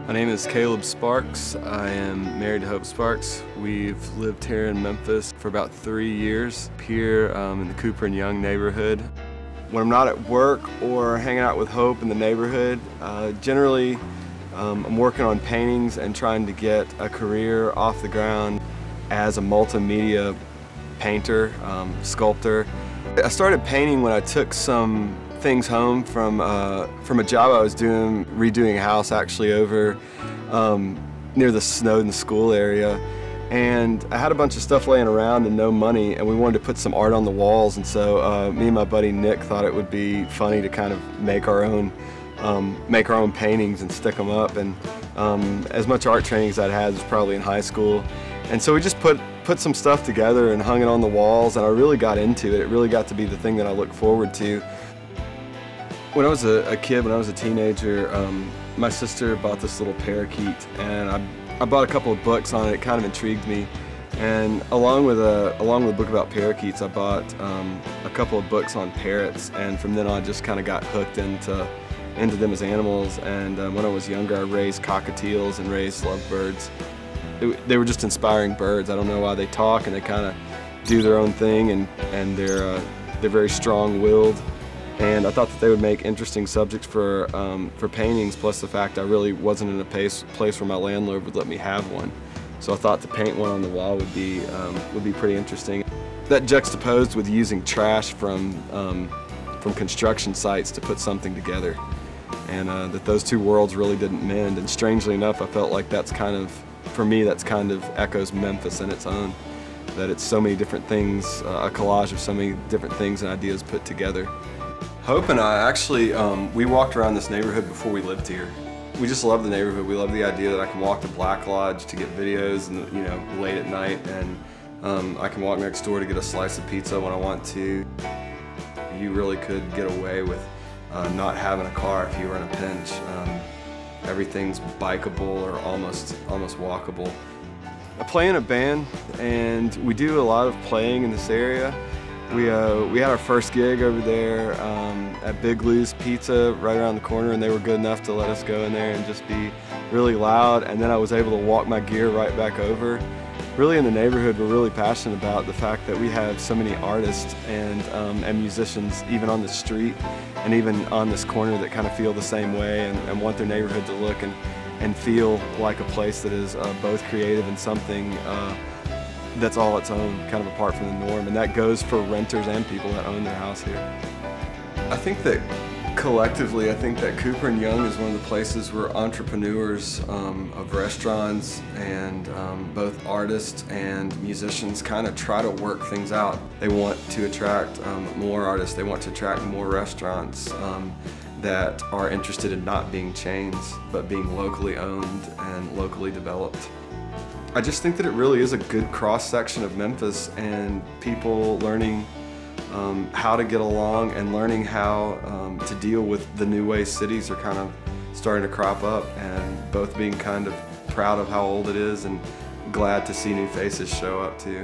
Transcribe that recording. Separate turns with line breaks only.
My name is Caleb Sparks. I am married to Hope Sparks. We've lived here in Memphis for about 3 years, here in the Cooper and Young neighborhood. When I'm not at work or hanging out with Hope in the neighborhood, generally I'm working on paintings and trying to get a career off the ground as a multimedia painter, sculptor. I started painting when I took some things home from a job I was doing, redoing a house actually over near the Snowden school area. And I had a bunch of stuff laying around and no money, and we wanted to put some art on the walls, and so me and my buddy Nick thought it would be funny to kind of make our own paintings and stick them up. And as much art training as I'd had was probably in high school, and so we just put some stuff together and hung it on the walls, and I really got into it. It really got to be the thing that I look forward to. When I was a kid, when I was a teenager, my sister bought this little parakeet, and I bought a couple of books on it. It kind of intrigued me, and along with a book about parakeets, I bought a couple of books on parrots, and from then on I just kind of got hooked into them as animals. And when I was younger, I raised cockatiels and raised lovebirds. They were just inspiring birds. I don't know why they talk, and they kind of do their own thing, and they're very strong-willed. And I thought that they would make interesting subjects for paintings, plus the fact I really wasn't in a place where my landlord would let me have one. So I thought to paint one on the wall would be pretty interesting. That juxtaposed with using trash from construction sites to put something together. And that those two worlds really didn't mend. And strangely enough, I felt like that's kind of, for me, that's kind of echoes Memphis in its own. That it's so many different things, a collage of so many different things and ideas put together. Hope and I actually, we walked around this neighborhood before we lived here. We just love the neighborhood. We love the idea that I can walk to Black Lodge to get videos, and late at night, and I can walk next door to get a slice of pizza when I want to. You really could get away with not having a car if you were in a pinch. Everything's bikeable or almost walkable. I play in a band, and we do a lot of playing in this area. We had our first gig over there at Big Lou's Pizza right around the corner, and they were good enough to let us go in there and just be really loud, and then I was able to walk my gear right back over. Really in the neighborhood, we're really passionate about the fact that we have so many artists and musicians even on the street and even on this corner that kind of feel the same way and want their neighborhood to look and feel like a place that is both creative and something that's all its own, kind of apart from the norm, and that goes for renters and people that own their house here. I think that collectively, I think that Cooper and Young is one of the places where entrepreneurs of restaurants and both artists and musicians kind of try to work things out. They want to attract more artists, they want to attract more restaurants that are interested in not being chains, but being locally owned and locally developed. I just think that it really is a good cross-section of Memphis, and people learning how to get along and learning how to deal with the new way cities are kind of starting to crop up, and both being kind of proud of how old it is and glad to see new faces show up too.